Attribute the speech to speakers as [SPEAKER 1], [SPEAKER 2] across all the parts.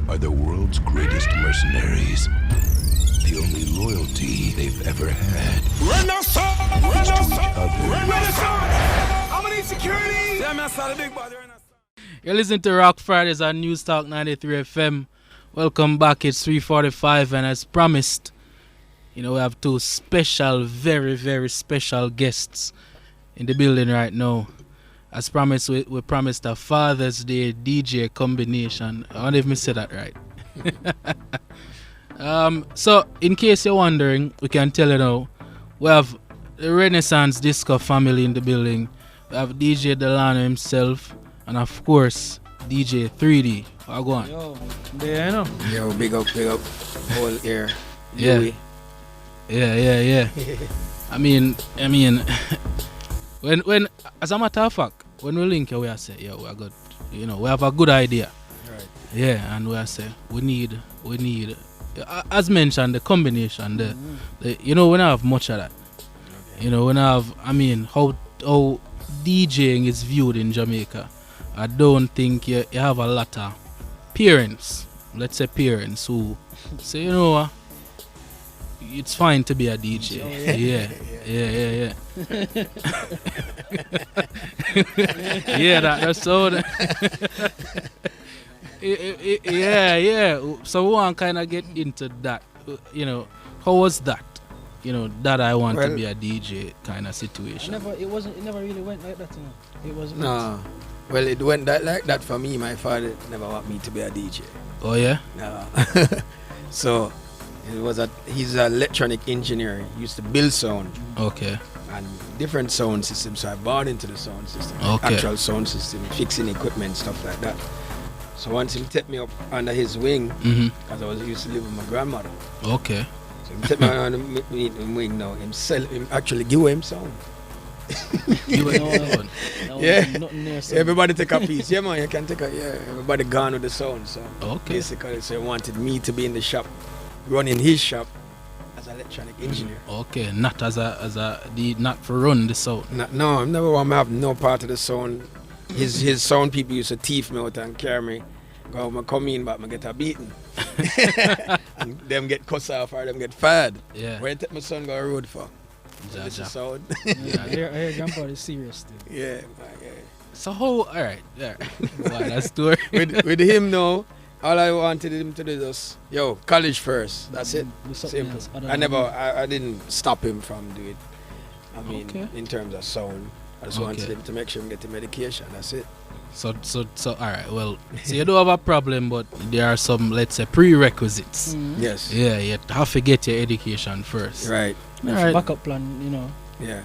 [SPEAKER 1] are the world's greatest mercenaries. The only loyalty they've ever had.
[SPEAKER 2] Renaissance!
[SPEAKER 1] Renaissance!
[SPEAKER 2] How many security?
[SPEAKER 3] Yeah, man, I saw the big body Renaissance.
[SPEAKER 4] You're listening to Rocc Fridayz on News Talk 93 FM. Welcome back. It's 3:45, and as promised, we have two special, very, very special guests in the building right now. As promised, we promised a Father's Day DJ combination. I wonder if I said that right. So, in case you're wondering, we can tell you now, we have the Renaissance Disco family in the building. We have DJ Delano himself, and of course, DJ 3D. I'll go on.
[SPEAKER 3] Yo, there you know.
[SPEAKER 5] Yo, big up, whole air.
[SPEAKER 4] Yeah.
[SPEAKER 5] Louis.
[SPEAKER 4] Yeah. I mean, when as a matter of fact, when we link here, we are say, yeah, we are good. We have a good idea.
[SPEAKER 5] Right.
[SPEAKER 4] Yeah, and we are say we need, as mentioned, the combination. The we don't have much of that.
[SPEAKER 5] Okay.
[SPEAKER 4] We don't have. I mean, how DJing is viewed in Jamaica. I don't think you have a lot of parents. Let's say parents who say, it's fine to be a DJ.
[SPEAKER 5] Oh,
[SPEAKER 4] Yeah. Yeah, that's so. Yeah. So we want to kind of get into that. How was that? That I want to be a DJ kind of situation.
[SPEAKER 3] It never really went like that. It wasn't.
[SPEAKER 5] No. Well, it went like that for me. My father never wanted me to be a DJ.
[SPEAKER 4] Oh yeah.
[SPEAKER 5] No. So he's an electronic engineer. He used to build sound.
[SPEAKER 4] Okay.
[SPEAKER 5] And different sound systems. So I bought into the sound system.
[SPEAKER 4] Okay.
[SPEAKER 5] Actual sound system, fixing equipment, stuff like that. So once he took me up under his wing, because I used to live with my grandmother.
[SPEAKER 4] Okay.
[SPEAKER 5] So he took me under his wing now. Him actually give him sound. Yeah. Everybody take a piece. Yeah, man, you can take everybody gone with the sound. So
[SPEAKER 4] Okay.
[SPEAKER 5] basically, so he wanted me to be in the shop, running his shop as an electronic engineer.
[SPEAKER 4] Okay, not not for run the sound.
[SPEAKER 5] No, I never want to have no part of the sound. His sound people used to thief me out and carry me. I come in, but I get a beating. And them get cussed off or them get fired.
[SPEAKER 4] Yeah.
[SPEAKER 5] Where you take my son go road for? So this is sound.
[SPEAKER 3] I hear grandpa is serious still.
[SPEAKER 5] Yeah.
[SPEAKER 4] So how? All right. Wow, that's story.
[SPEAKER 5] with him now, all I wanted him to do was, college first. That's it. Simple. I didn't stop him from doing it. I mean, in terms of sound, I just wanted him to make sure he get the medication. That's it.
[SPEAKER 4] So all right. Well, so you don't have a problem, but there are some, let's say, prerequisites.
[SPEAKER 5] Yes.
[SPEAKER 4] Yeah, you have to get your education first.
[SPEAKER 5] Right.
[SPEAKER 4] All right.
[SPEAKER 3] Backup plan,
[SPEAKER 5] Yeah.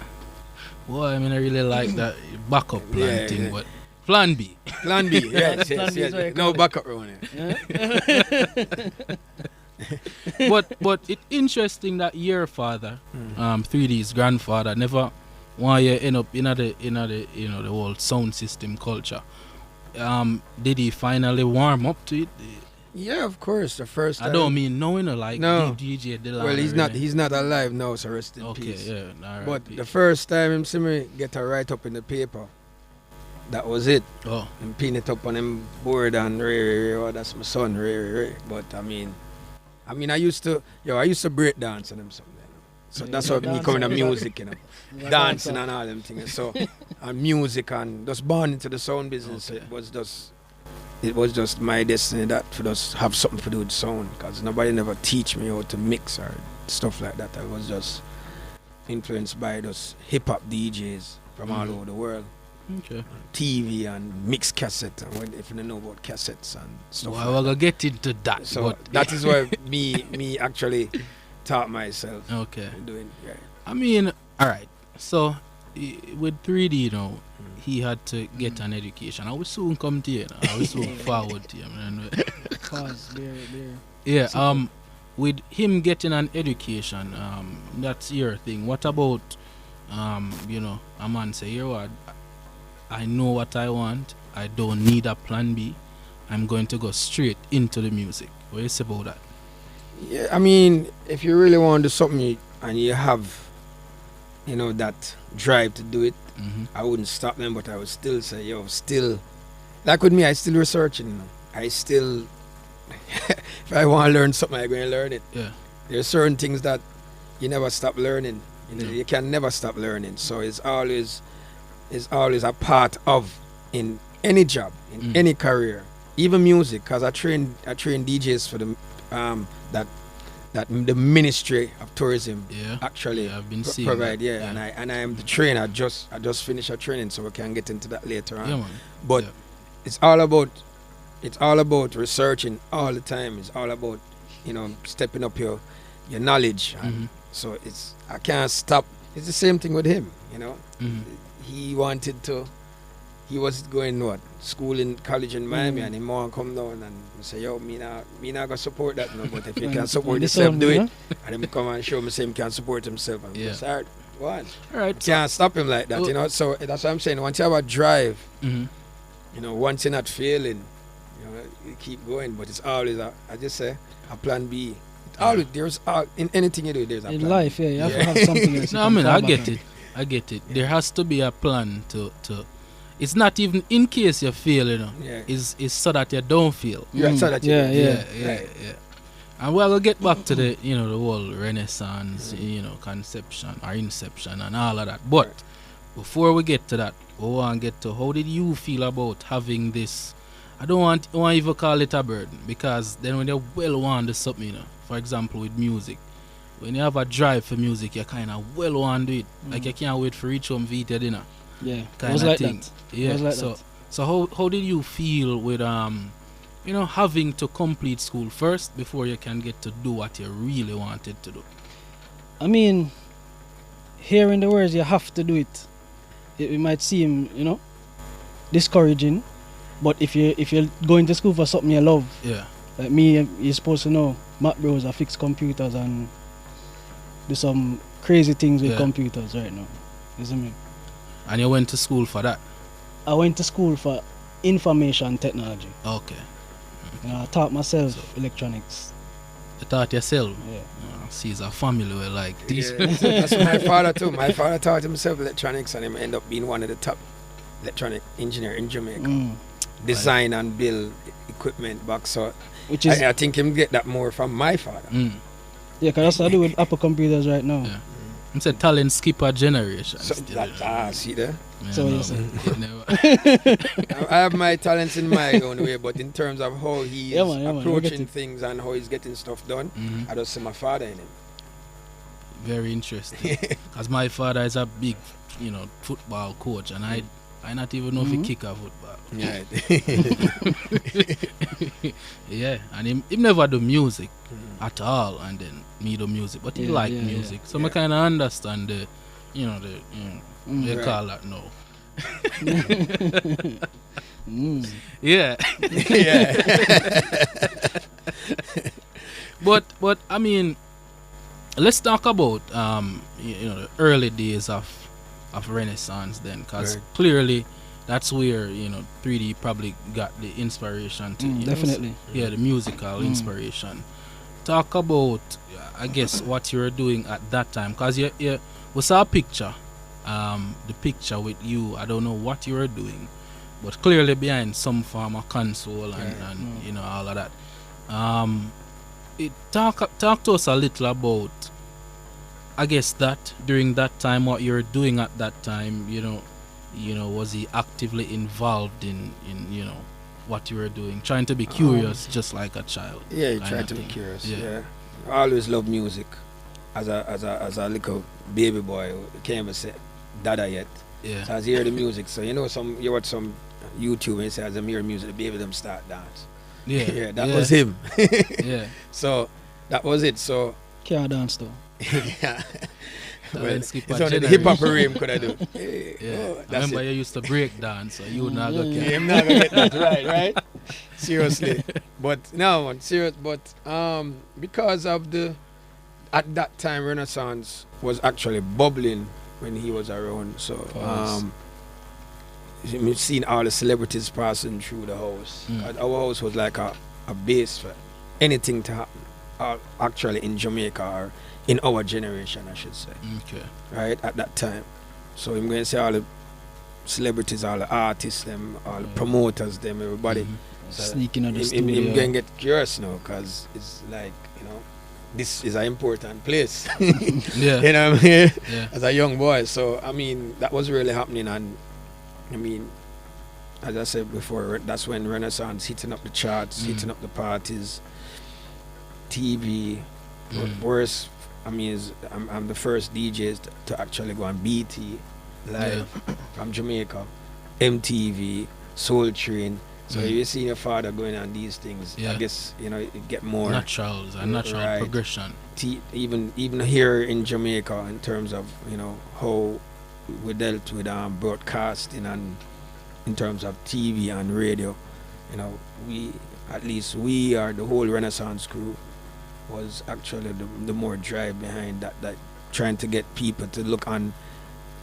[SPEAKER 4] Well, I mean, I really like that backup plan thing, but plan B.
[SPEAKER 5] Plan B. Yes.
[SPEAKER 3] Plan B is what you
[SPEAKER 5] No
[SPEAKER 3] call it.
[SPEAKER 5] backup around here.
[SPEAKER 4] but it's interesting that your father, 3D's grandfather, never want you end up in the whole sound system culture. Did he finally warm up to it?
[SPEAKER 5] Yeah, of course. The first time.
[SPEAKER 4] I don't mean like
[SPEAKER 5] No.
[SPEAKER 4] DJ Delano.
[SPEAKER 5] Well, he's
[SPEAKER 4] really.
[SPEAKER 5] not alive now, so rest in
[SPEAKER 4] Okay,
[SPEAKER 5] peace.
[SPEAKER 4] yeah. All
[SPEAKER 5] But
[SPEAKER 4] right,
[SPEAKER 5] the first time him see me get a write up in the paper, that was it.
[SPEAKER 4] oh,
[SPEAKER 5] And pin it up on him board and that's my son, But I mean I used to break dance and them something. So that's what me coming to music, dancing and all them things. So and music and just born into the sound business.
[SPEAKER 4] Okay.
[SPEAKER 5] It was just my destiny that to just have something to do with sound, because nobody never teach me how to mix or stuff like that. I was just influenced by those hip hop DJs from all over the world.
[SPEAKER 4] okay.
[SPEAKER 5] TV and mix cassette, and if you don't know about cassettes and stuff.
[SPEAKER 4] Well, we're gonna get into that.
[SPEAKER 5] So
[SPEAKER 4] but
[SPEAKER 5] that is why me actually taught myself
[SPEAKER 4] okay.
[SPEAKER 5] doing. Yeah.
[SPEAKER 4] I mean, all right. So with 3D, he had to get an education. I will soon come to you. I will soon forward to you.
[SPEAKER 3] Pause, there.
[SPEAKER 4] Yeah. With him getting an education, that's your thing. What about, a man say, I know what I want. I don't need a plan B. I'm going to go straight into the music. What do you say about that?
[SPEAKER 5] Yeah, I mean, if you really want to do something and you have, that drive to do it, I wouldn't stop them, but I would still say, still, like with me, I still researching. I still if I want to learn something, I'm going to learn it.
[SPEAKER 4] Yeah.
[SPEAKER 5] There's certain things that you never stop learning. You know, you can never stop learning. So it's always a part of in any job, in any career, even music. Cause I train DJs for the that the Ministry of Tourism actually
[SPEAKER 4] I've been seeing
[SPEAKER 5] provide.
[SPEAKER 4] that.
[SPEAKER 5] Yeah, and I am the trainer. I just finished a training, so we can get into that later on.
[SPEAKER 4] Yeah, man.
[SPEAKER 5] But it's all about researching all the time. It's all about stepping up your knowledge. And so I can't stop. It's the same thing with him. He was going school in college in Miami, and he more come down and say, yo, me not gonna support that no, but if you can support yourself, do it. And him come and show me say he can support himself, and it's hard. One.
[SPEAKER 4] All right.
[SPEAKER 5] Can't stop him like that, So that's what I'm saying. Once you have a drive, once you're not failing, you keep going. But it's always a plan B. There's in anything you do, there's a plan.
[SPEAKER 3] In life, you have to have something else.
[SPEAKER 4] No, I mean, I get it. Yeah. There has to be a plan to. It's not even in case you fail,
[SPEAKER 5] Yeah.
[SPEAKER 4] It's so that you don't fail.
[SPEAKER 5] So that you
[SPEAKER 4] Yeah. And we're gonna get back to the the whole Renaissance, conception or Inception and all of that. But before we get to that, we want to get to how did you feel about having this? I don't want even call it a burden, because then when you want to do something, for example with music, when you have a drive for music, you kind of want to do it. Like you can't wait for reach home to eat your dinner.
[SPEAKER 3] Yeah,
[SPEAKER 4] kind of thing. Yeah. So how did you feel with having to complete school first before you can get to do what you really wanted to do?
[SPEAKER 3] I mean, hearing the words "you have to do it," it might seem discouraging. But if you're going to school for something you love, like me, you're supposed to know Mac Bros, I fix computers and do some crazy things with computers right now. You see me?
[SPEAKER 4] And you went to school for that?
[SPEAKER 3] I went to school for information technology.
[SPEAKER 4] Okay.
[SPEAKER 3] I taught myself electronics.
[SPEAKER 4] You taught yourself?
[SPEAKER 3] Yeah.
[SPEAKER 4] See, it's a family where like this.
[SPEAKER 5] Yeah, that's my father too. My father taught himself electronics, and he ended up being one of the top electronic engineer in Jamaica. Design and build equipment back. So which is I think him get that more from my father.
[SPEAKER 3] Yeah, because that's what I do with Apple computers right now.
[SPEAKER 4] Yeah. It's a talent skipper generation.
[SPEAKER 5] So see there?
[SPEAKER 3] So you say.
[SPEAKER 5] I have my talents in my own way, but in terms of how he's approaching things and how he's getting stuff done, I just see my father in him.
[SPEAKER 4] Very interesting. Because my father is a big, football coach, and I not even know if he kick a football.
[SPEAKER 5] Yeah.
[SPEAKER 4] Yeah, and he never do music at all, and then me do music, but he like music, so I kind of understand the they call that now. Yeah. But I mean, let's talk about the early days of Renaissance then, because clearly that's where 3D probably got the inspiration to
[SPEAKER 3] definitely
[SPEAKER 4] the musical inspiration. Talk about I guess what you were doing at that time, because we saw a picture, the picture with you. I don't know what you were doing, but clearly behind some form of console and all of that. Talk to us a little about, I guess, that during that time, what you were doing at that time. Was he actively involved in what you were doing, trying to be curious just like a child?
[SPEAKER 5] Yeah, he tried to be curious. Yeah. I always loved music as a little baby boy who can't even say dada yet.
[SPEAKER 4] Yeah.
[SPEAKER 5] So I hear the music. So you watch some YouTube and say as I hear music, the baby them start dance.
[SPEAKER 4] Yeah.
[SPEAKER 5] That was him.
[SPEAKER 4] Yeah.
[SPEAKER 5] So that was it. So
[SPEAKER 3] can't dance though.
[SPEAKER 5] Yeah.
[SPEAKER 4] Well,
[SPEAKER 5] it's only the hip hop realm could I do.
[SPEAKER 4] I remember you used to break dance, so you would not go
[SPEAKER 5] I'm not gonna get that right? Seriously. But no, serious. But because of at that time Renaissance was actually bubbling when he was around. So we've seen all the celebrities passing through the house. Our house was like a base for anything to happen. Actually in Jamaica or in our generation, I should say.
[SPEAKER 4] Okay.
[SPEAKER 5] Right at that time. So I'm going to say all the celebrities, all the artists, them, all the promoters, them, everybody
[SPEAKER 3] Sneaking out the
[SPEAKER 5] him
[SPEAKER 3] studio.
[SPEAKER 5] going get curious now, because it's like, you know, this is an important place.
[SPEAKER 4] Yeah.
[SPEAKER 5] You know what I mean?
[SPEAKER 4] Yeah.
[SPEAKER 5] As a young boy. So, I mean, that was really happening. And, I mean, as I said before, that's when Renaissance hitting up the charts, hitting up the parties, TV. Worse, I mean, I'm the first DJs to actually go on BT live from Jamaica, MTV, Soul Train. So you see your father going on these things, I guess, you know, it get more
[SPEAKER 4] natural progression.
[SPEAKER 5] Even here in Jamaica, in terms of, you know, how we dealt with broadcasting and in terms of TV and radio, you know, we are the whole Renaissance crew was actually the more drive behind that trying to get people to look on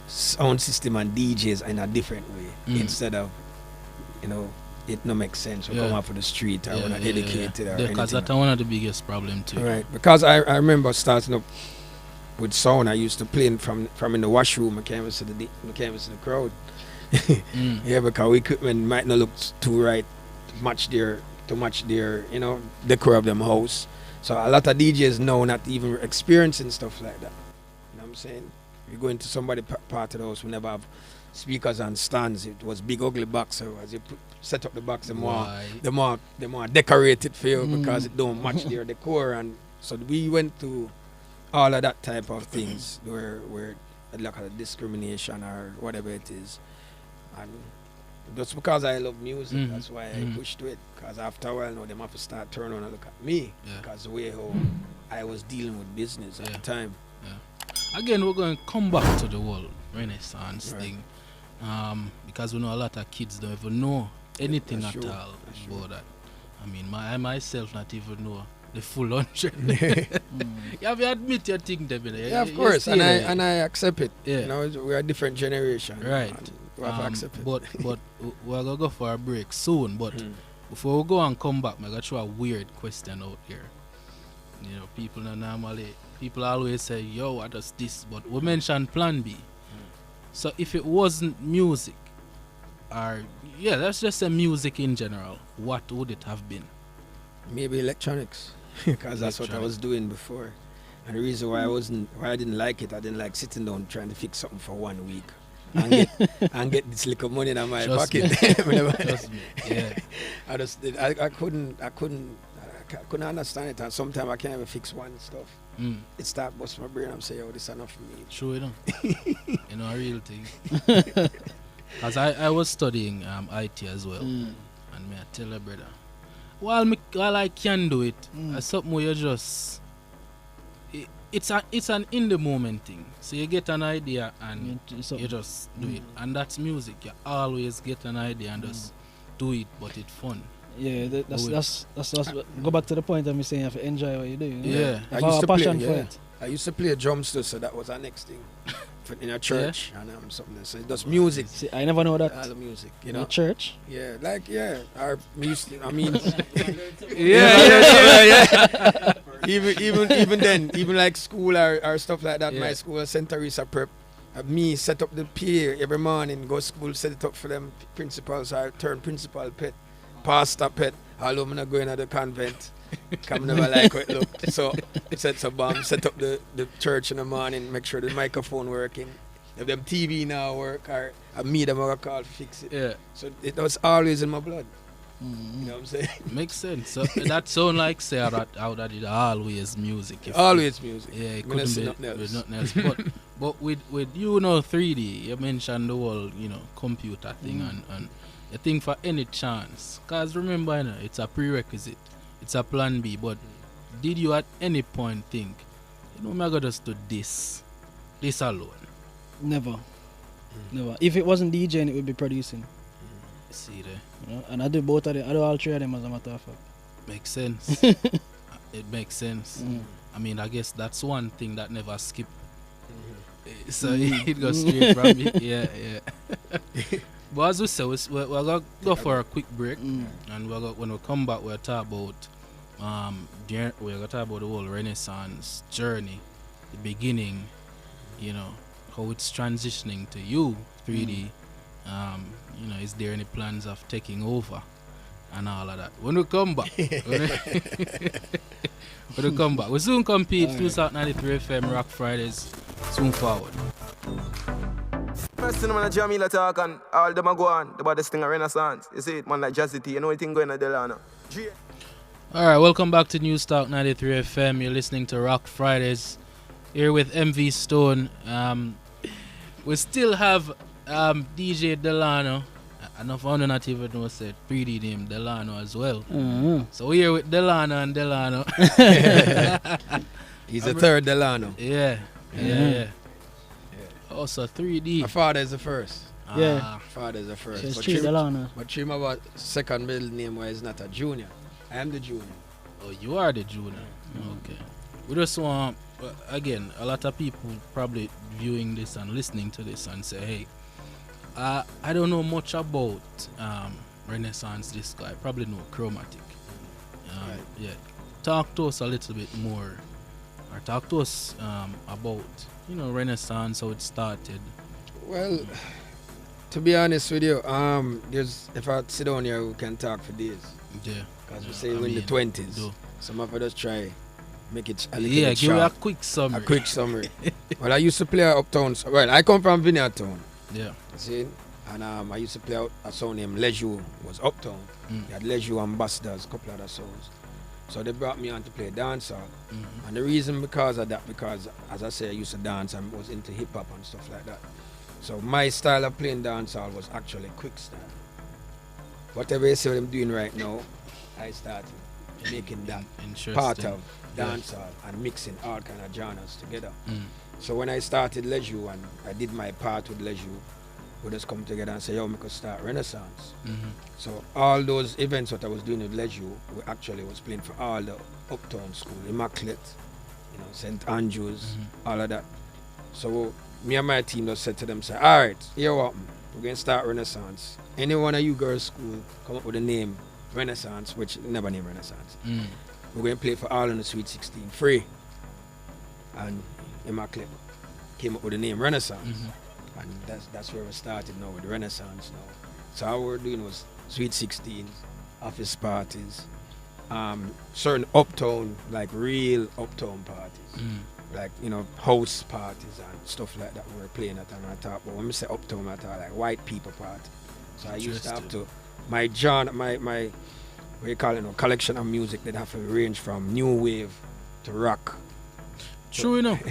[SPEAKER 5] sound system and DJs in a different way instead of, you know, it no make sense. We come off of the street or we're not educated or anything.
[SPEAKER 4] Because that's one of the biggest problems too.
[SPEAKER 5] Right. Because I remember starting up with sound. I used to play from in the washroom. I can't see the crowd. Yeah, because we equipment might not look too right to match their you know, decor of them house. So a lot of DJs now not even experiencing stuff like that. You know what I'm saying? You go into somebody part of the house, we never have speakers and stands. It was big ugly box. So as you set up the box, the more decorated feel because it don't match their decor. And so we went to all of that type of things where like a discrimination or whatever it is. And just because I love music, that's why I pushed to it. Because after a while now, them have to start turning on and look at me. Because the way how I was dealing with business at the time.
[SPEAKER 4] Again, we're going to come back to the whole Renaissance thing. Because we know a lot of kids don't even know anything at all about that. I mean, I myself not even know the full 100. You have to admit your thing, Debbie.
[SPEAKER 5] Yeah, of course. And I accept it. You know, we're a different generation.
[SPEAKER 4] Right.
[SPEAKER 5] We have to accept it.
[SPEAKER 4] But we're going to go for a break soon. But before we go and come back, I'm going to throw a weird question out here. You know, people always say, yo, what does this? But we mentioned Plan B. So if it wasn't music, or let's just say music in general, what would it have been?
[SPEAKER 5] Maybe electronics, because that's what I was doing before. And the reason why I didn't like it, I didn't like sitting down trying to fix something for 1 week and get this little money in my pocket.
[SPEAKER 4] Trust me. Yeah.
[SPEAKER 5] I couldn't understand it, and sometimes I can't even fix one stuff. It start busting my brain. I'm saying, yo, this is enough for me.
[SPEAKER 4] True, you know. You know, a real thing. Because I was studying IT as well. And me I tell a brother, while I can do it, something where you just it's an in the moment thing. So you get an idea and you just do it. And that's music. You always get an idea and just do it, but it's fun.
[SPEAKER 3] Yeah, that's go back to the point of me saying you have to enjoy what you do. You know?
[SPEAKER 4] Yeah.
[SPEAKER 3] I used to passion for it.
[SPEAKER 5] I used to play drums too, so that was our next thing. In a church and something. So that's music.
[SPEAKER 3] See, I never know that.
[SPEAKER 5] All the music, you
[SPEAKER 3] In
[SPEAKER 5] know.
[SPEAKER 3] a church?
[SPEAKER 5] Yeah, like our music. I mean, even then, even like school or stuff like that. My school, St. Teresa Prep. Me set up the PA every morning. Go to school, set it up for them principals. I turn principal pet, pastor pet. Although I'm not going to the convent. Come never like what it look. So set up the church in the morning, make sure the microphone working. If them TV now work or I meet them or call fix it.
[SPEAKER 4] Yeah.
[SPEAKER 5] So it was always in my blood. You know what I'm saying?
[SPEAKER 4] Makes sense. So that sound like say that it always music.
[SPEAKER 5] Always music.
[SPEAKER 4] Yeah, it couldn't be nothing else. But with 3D, you mentioned the whole, computer thing and the thing for any chance. Cause remember, it's a prerequisite. It's a plan B, but did you at any point think, I'm gonna just do this alone?
[SPEAKER 3] Never. If it wasn't DJing, it would be producing.
[SPEAKER 4] See there.
[SPEAKER 3] And I do both of them. I do all three of them as a matter of fact.
[SPEAKER 4] Makes sense. It makes sense. I mean, I guess that's one thing that never skip. So it goes straight from me. Yeah. But as we say, we're gonna go for a quick break, and when we come back, we'll talk about we're gonna talk about the whole Renaissance journey, the beginning, how it's transitioning to you 3D. Is there any plans of taking over and all of that. When we come back, we soon compete. 2093 FM Rocc Fridayz. Soon forward.
[SPEAKER 6] First thing when Jamaica talk and all them a go on about this thing of Renaissance. You see it, man, like Jazzy T. You know anything going on Delano?
[SPEAKER 4] Alright, welcome back to News Talk 93 FM. You're listening to Rocc Fridayz. Here with MV Stone. We still have DJ Delano. And I found not even know said 3D name Delano as well.
[SPEAKER 3] Mm-hmm.
[SPEAKER 4] So we're here with Delano and Delano.
[SPEAKER 5] He's the third Delano.
[SPEAKER 4] Yeah. Also 3D.
[SPEAKER 5] My father is the first.
[SPEAKER 3] Yeah.
[SPEAKER 5] Father is the first.
[SPEAKER 3] So it's
[SPEAKER 5] But
[SPEAKER 3] three Delano.
[SPEAKER 5] But Trim about second middle name was not a junior. I am the junior.
[SPEAKER 4] Oh, you are the junior. Okay. We just want, again, a lot of people probably viewing this and listening to this and say, hey, I don't know much about Renaissance disco. I probably know Chromatic.
[SPEAKER 5] Right.
[SPEAKER 4] Yeah. Talk to us a little bit more, or talk to us about, Renaissance, how it started.
[SPEAKER 5] Well, to be honest with you, if I sit down here, we can talk for days.
[SPEAKER 4] Yeah.
[SPEAKER 5] Because we say we're in the 20s.
[SPEAKER 4] Do.
[SPEAKER 5] Some of us try make it a little
[SPEAKER 4] Yeah,
[SPEAKER 5] bit
[SPEAKER 4] give me a
[SPEAKER 5] short.
[SPEAKER 4] quick summary.
[SPEAKER 5] A quick summary. Well, I used to play uptown. Well, I come from Vineyard Town.
[SPEAKER 4] Yeah.
[SPEAKER 5] See? And I used to play out a song named Leisure, was uptown. We had Leisure Ambassadors, a couple other songs. So they brought me on to play dancehall. And the reason because of that, because as I say, I used to dance and was into hip hop and stuff like that. So my style of playing dancehall was actually quick style. Whatever you see what I'm doing right now, I started making that part of dancehall and mixing all kind of genres together. So when I started Leisure and I did my part with Leisure, we just come together and say, yo, we could start Renaissance. So all those events that I was doing with Leisure, we actually was playing for all the uptown school, Immaculate, St. Andrews, all of that. So me and my team just said to them, say, all right, here what, we're going to start Renaissance. Any one of you girls' school come up with a name, Renaissance, which never named Renaissance. We're going to play for all in the Sweet 16, free. And Immaculate came up with the name Renaissance. And that's where we started now with Renaissance now. So all we were doing was Sweet 16s, office parties, certain uptown, like real uptown parties. Like, house parties and stuff like that we were playing at and I talk. But when we say uptown, I talk like white people party. So I used to have to, my what you call it, collection of music that have to range from new wave to rock.
[SPEAKER 4] True enough.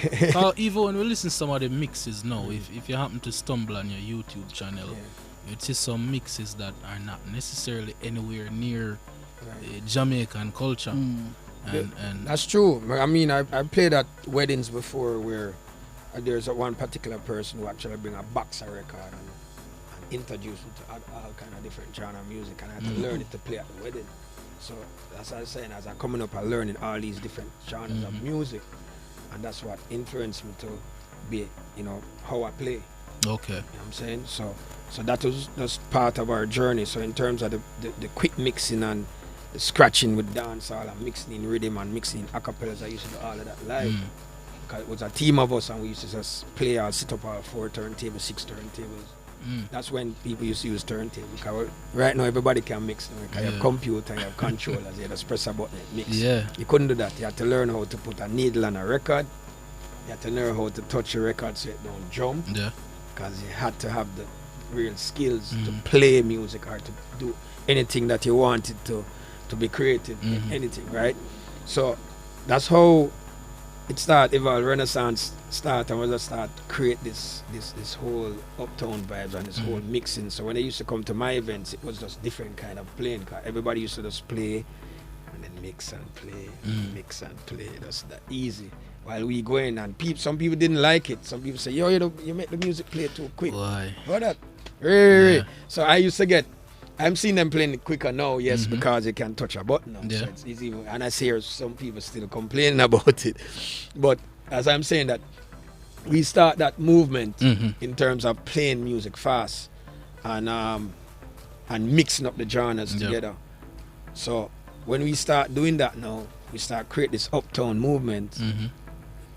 [SPEAKER 4] Even when we listen to some of the mixes now, if you happen to stumble on your YouTube channel, you'd see some mixes that are not necessarily anywhere near Jamaican culture. And
[SPEAKER 5] that's true. I mean, I played at weddings before where there's one particular person who actually bring a box of record and introduce it to all kind of different genre of music, and I had to learn it to play at the wedding. So that's what I was saying, as I'm coming up and learning all these different genres of music, and that's what influenced me to be, how I play.
[SPEAKER 4] Okay.
[SPEAKER 5] You know what I'm saying? So that was just part of our journey. So in terms of the quick mixing and the scratching with dancehall and mixing in rhythm and mixing in acapellas, I used to do all of that live. Because it was a team of us and we used to just play or sit up our 4 turntables, 6 turntables. That's when people used to use turntables. Because right now everybody can mix. You have computer, you have controllers, you just press a button and mix.
[SPEAKER 4] Yeah.
[SPEAKER 5] You couldn't do that. You had to learn how to put a needle on a record. You had to learn how to touch a record so it don't jump.
[SPEAKER 4] Yeah.
[SPEAKER 5] Because you had to have the real skills to play music or to do anything that you wanted to be creative in anything, right? So that's how it started, evolve, Renaissance start, and we just start create this whole uptown vibes and this whole mixing. So when they used to come to my events, it was just different kind of playing. Cause everybody used to just play and then mix and play, mix and play. That's that easy. While we go in and some people didn't like it. Some people say, yo, you make the music play too quick.
[SPEAKER 4] Why?
[SPEAKER 5] What that? Yeah. So I used to get, I'm seeing them playing it quicker now, yes, because you can touch a button now. So it's easy. And I see some people still complaining about it. But as I'm saying that, we start that movement in terms of playing music fast and mixing up the genres together. So when we start doing that now, we start create this uptown movement,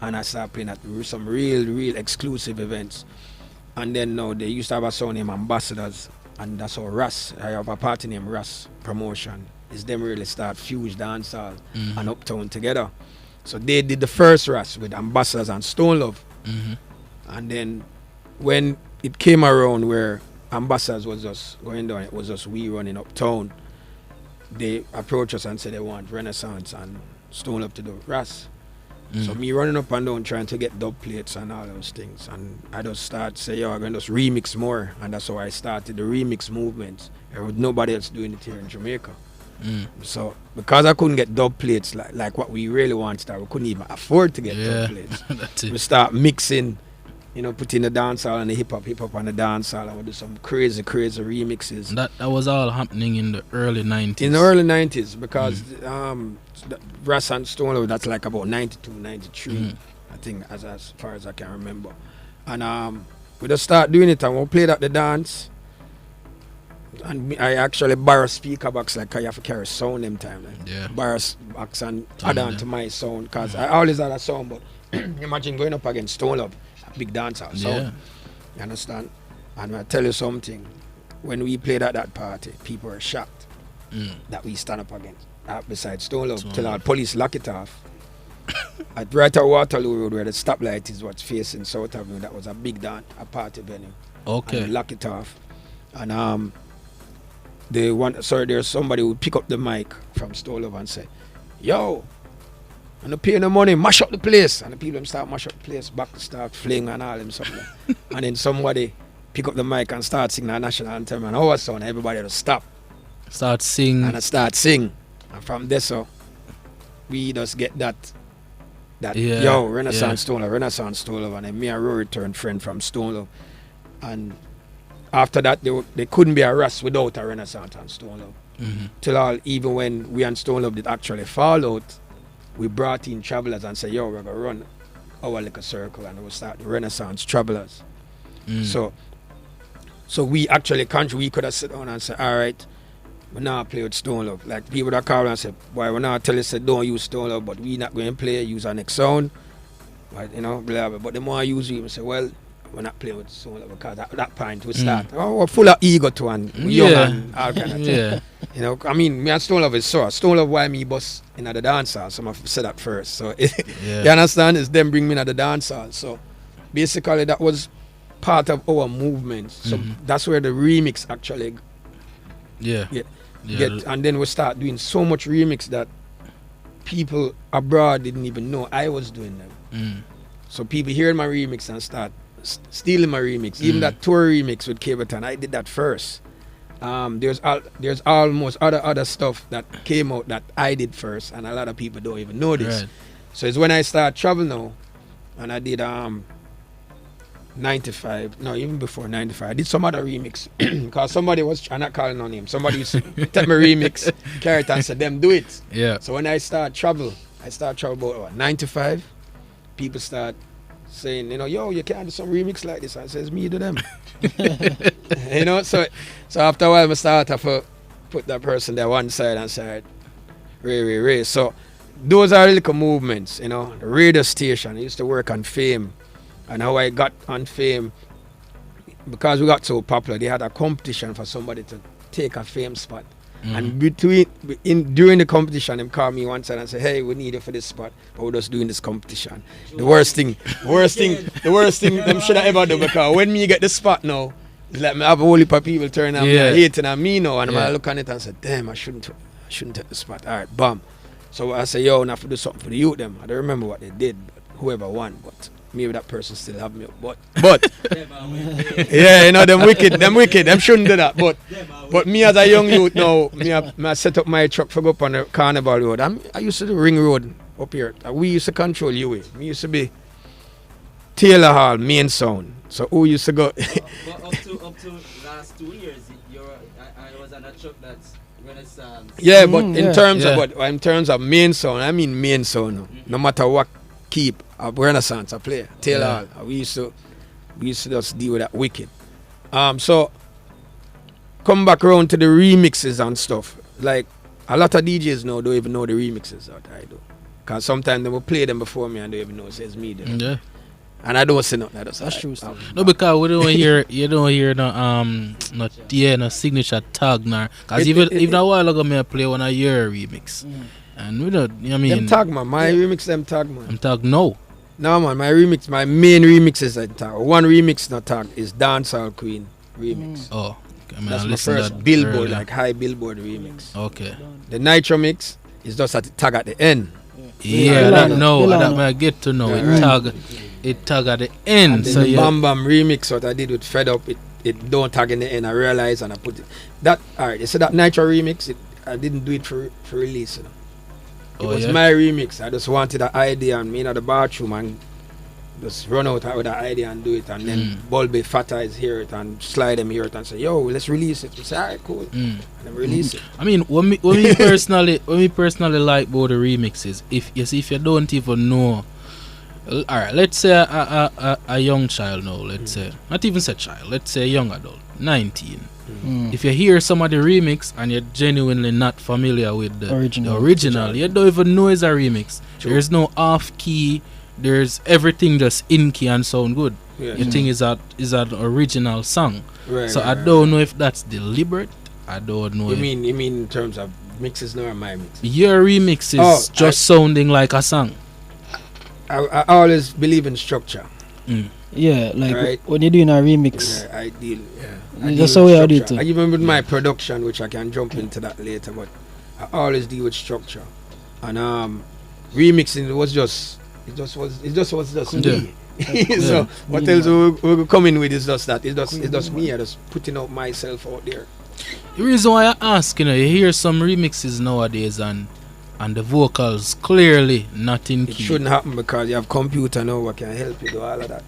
[SPEAKER 5] and I start playing at some real exclusive events. And then now they used to have a song named Ambassadors, and that's how I have a party named Russ. promotion. Is them really start fuse dancehall and uptown together. So they did the first rush with Ambassadors and Stone Love. And then when it came around where Ambassadors was just going down, it was just we running uptown, they approached us and said they want Renaissance and Stone Love to do Ras. So me running up and down trying to get dub plates and all those things, and I just started say, yo, I'm gonna just remix more, and that's how I started the remix movement. There was nobody else doing it here in Jamaica. So because I couldn't get dub plates like what we really wanted, we couldn't even afford to get dub plates.
[SPEAKER 4] That's it.
[SPEAKER 5] We start mixing, putting the dancehall and the hip hop on the dancehall, and we do some crazy remixes.
[SPEAKER 4] That was all happening in the early 90s.
[SPEAKER 5] In the early 90s, because Ras and Stone Love, that's like about 92, 93, I think, as far as I can remember. And we just start doing it, and we played at the dance. And I actually borrow speaker box, like I have to carry sound them time. Like, borrow box and add on to my sound, because I always had a sound, but imagine going up against Stone Love, a big dancer. So, you understand? And I tell you something, when we played at that party, people were shocked that we stand up against. Besides Stone Love, till our police lock it off. Right at Waterloo Road, where the stoplight is what's facing South Avenue, that was a big a party venue.
[SPEAKER 4] Okay.
[SPEAKER 5] And we lock it off. And there's somebody who pick up the mic from Stone Love and say, yo, I'm not paying the money, mash up the place. And the people start mash up the place, back start fling and all them something. And then somebody pick up the mic and start singing the national anthem, and our son, everybody just stop.
[SPEAKER 4] Start sing.
[SPEAKER 5] And I start sing. And from there, so we just get that Renaissance Stone Love, and then me and Rory turned friend from Stone Love. And after that, they couldn't be a Ras without a Renaissance and Stone Love. Till even when we and Stone Love did actually fall out, we brought in Travelers and said, yo, we're going to run our little circle, and we'll start the Renaissance Travelers. So we actually we could have sit down and said, all right, we now play with Stone Love. Like people that call and say, why we now tell us say don't use Stone Love, but we not going to play, use our next sound. But blah, blah. But the more I use we say, well, we're not playing with Stone Love, because at that point we start. We're full of ego too, and we're young and all kind of thing. I mean, me and Stone Love is so. Stone Love why me bus in the dance hall, so I said that first. So you understand? It's them bring me in the dance hall. So basically that was part of our movement. So that's where the remix actually and then we start doing so much remix that people abroad didn't even know I was doing them. So people hearing my remix and start stealing my remix. Even that tour remix with Baton, I did that first. There's almost other stuff that came out that I did first, and a lot of people don't even know this. Right. So it's when I start travel now, and I did 95, no, even before 95, I did some other remix, because somebody was, I'm not calling on him, somebody used to take my remix, carry it and said, them do it. So when I start travel about 95, people start saying, yo, you can't do some remix like this. I says, me do them. So after a while, I start to put that person there one side and say, Ray. So those are little movements, the radio station. I used to work on Fame. And how I got on Fame, because we got so popular, they had a competition for somebody to take a Fame spot. And during the competition, they called me one side and said, hey, we need you for this spot, but we're just doing this competition. The worst thing them should have ever do, because when me get the spot now, it's like me have a whole heap of people turning on me and hating on me now, and I look at it and say, damn, I shouldn't take the spot. All right, bam. So I say, yo, now have to do something for the youth them. I don't remember what they did, but whoever won, but maybe that person still have me, but them wicked, them shouldn't do that. But me as a young youth now, I set up my truck for go up on the Carnival Road. I used to do Ring Road up here. We used to control UA. Me used to be Taylor Hall, main sound. So who used to go?
[SPEAKER 7] Up to last 2 years, I was on a truck that's Renaissance.
[SPEAKER 5] Yeah, but in terms of main sound, I mean main sound. No matter what keep a Renaissance, a player, Taylor Hall. We used to just deal with that wicked. So come back around to the remixes and stuff. Like a lot of DJs now don't even know the remixes that I do, because sometimes they will play them before me and they don't even know it says me there. And I don't say nothing.
[SPEAKER 3] That's true still.
[SPEAKER 4] No, because we don't hear you don't hear no signature tag now. Cause even a while ago me I play one of your remix. And we don't I mean
[SPEAKER 5] them tag man, my remix them tag man.
[SPEAKER 4] I'm tag no.
[SPEAKER 5] No man, my main remix is a tag. One remix not tag is Dancehall Queen remix.
[SPEAKER 4] Oh. Okay, man,
[SPEAKER 5] That's
[SPEAKER 4] I
[SPEAKER 5] my
[SPEAKER 4] listened
[SPEAKER 5] first
[SPEAKER 4] that
[SPEAKER 5] Billboard,
[SPEAKER 4] earlier.
[SPEAKER 5] like high Billboard remix.
[SPEAKER 4] Okay.
[SPEAKER 5] The Nitro mix is just at the tag at the end.
[SPEAKER 4] Yeah,
[SPEAKER 3] Delano.
[SPEAKER 4] that I get to know.
[SPEAKER 5] Yeah,
[SPEAKER 4] It tag at the end.
[SPEAKER 5] And then
[SPEAKER 4] So
[SPEAKER 5] the
[SPEAKER 4] yeah.
[SPEAKER 5] Bam Bam remix what I did with Fed Up, it don't tag in the end. I realized and I put it. That alright, you see that Nitro remix, I didn't do it for release. You know? It was my remix. I just wanted an idea and me in the bathroom and just run out with that idea and do it. And then Bulby Fata is hear it and slide them hear it and say, yo, let's release it. We say, alright, cool. And then release it.
[SPEAKER 4] I mean, when me personally like about the remixes, if you don't even know, all right, let's say a young child now, let's say, not even say child, let's say a young adult, 19. If you hear somebody remix and you're genuinely not familiar with the original, you don't even know it's a remix. There's no off key. There's everything just in key and sound good. You think is an original song.
[SPEAKER 5] Right,
[SPEAKER 4] so I don't know if that's deliberate. I don't know.
[SPEAKER 5] You mean in terms of mixes nor my mix?
[SPEAKER 4] Your remix is just sounding like a song.
[SPEAKER 5] I always believe in structure.
[SPEAKER 3] Yeah, like
[SPEAKER 5] Right.
[SPEAKER 3] when you're doing a remix.
[SPEAKER 5] Yeah, I deal
[SPEAKER 3] That's
[SPEAKER 5] with
[SPEAKER 3] how I do it
[SPEAKER 5] structure.
[SPEAKER 3] too.
[SPEAKER 5] Even with my production, which I can jump into that later, but I always deal with structure. And remixing was just me. So what else we come in with is just that. It's just me. I just putting out myself out there.
[SPEAKER 4] The reason why I ask, you hear some remixes nowadays and the vocals clearly not in
[SPEAKER 5] It
[SPEAKER 4] key.
[SPEAKER 5] shouldn't happen because you have computer now what can help you do all of that.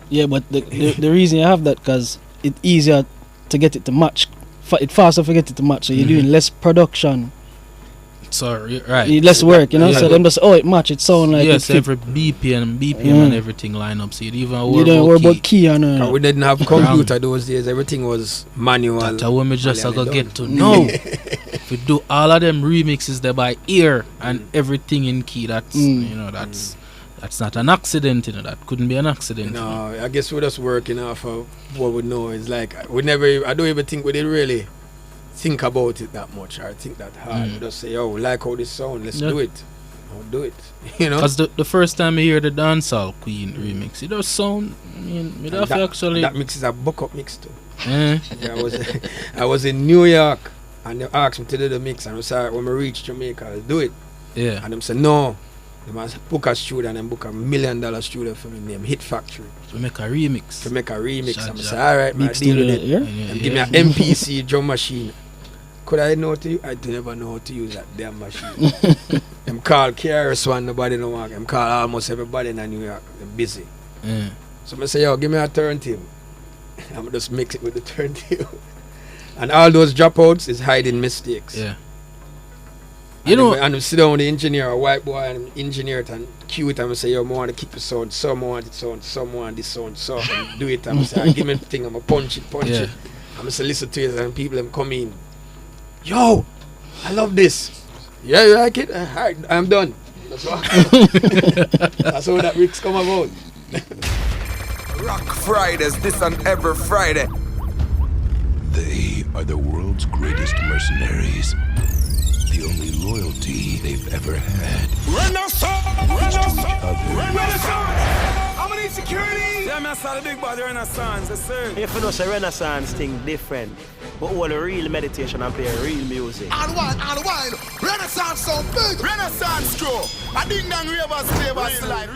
[SPEAKER 3] Yeah, but the reason you have that because it's easier to get it to match. It's faster to get it to match. So you're doing less production.
[SPEAKER 4] Sorry, right.
[SPEAKER 3] Less work,
[SPEAKER 4] Yeah.
[SPEAKER 3] So them just it match. It sound like
[SPEAKER 4] yes,
[SPEAKER 3] it fit.
[SPEAKER 4] every BPM and everything line up. So you even
[SPEAKER 3] You don't worry about key and
[SPEAKER 5] We didn't have computer those days. Everything was manual.
[SPEAKER 4] That's when me just go get to know. If we do all of them remixes there by ear and everything in key, that's that's not an accident. That couldn't be an accident.
[SPEAKER 5] No, I guess we're just working off of what we know. It's like I don't even think we did really think about it that much or think that hard. We just say, oh, we like how this sound, let's do it. I'll do it.
[SPEAKER 4] Because the first time I hear the Dancehall Queen remix, it does sound,
[SPEAKER 5] that mix is a buck up mix too.
[SPEAKER 4] Yeah,
[SPEAKER 5] I was in New York and they asked me to do the mix and I said, when we reach Jamaica, I'll do it.
[SPEAKER 4] Yeah.
[SPEAKER 5] And them said, no. They must book a studio and then book $1 million studio for me named Hit Factory.
[SPEAKER 4] To make a remix.
[SPEAKER 5] And I said, alright, man, deal with it. And give me an MPC drum machine. Could I know how to use? I do never know how to use that damn machine. Them call KRS-One, nobody know what. Them call almost everybody in New York. They're busy. So I say, yo, give me a turntable. I'm just mix it with the turntable. And all those dropouts is hiding mistakes.
[SPEAKER 4] Yeah.
[SPEAKER 5] And sit down with the engineer, a white boy, and engineer it and cue it and say, yo, I want to keep the sound, some want it sound, some want this sound, so and do it. And I say, give me the thing, I'm going to punch it. I'm going to say, listen to it, and people them come in. Yo, I love this. Yeah, you like it? Alright, I'm done. That's what. That's how that Rick's come about.
[SPEAKER 6] Rocc Fridayz, this and every Friday.
[SPEAKER 1] They are the world's greatest mercenaries. The only loyalty they've ever had is to each other.
[SPEAKER 2] How many security? Yeah, man, I saw the big body Renaissance, yes, sir.
[SPEAKER 8] If you know say Renaissance thing different, but all the real meditation and play real music.
[SPEAKER 2] And wine, Renaissance so big. Renaissance crew. A ding dong ravers, slide.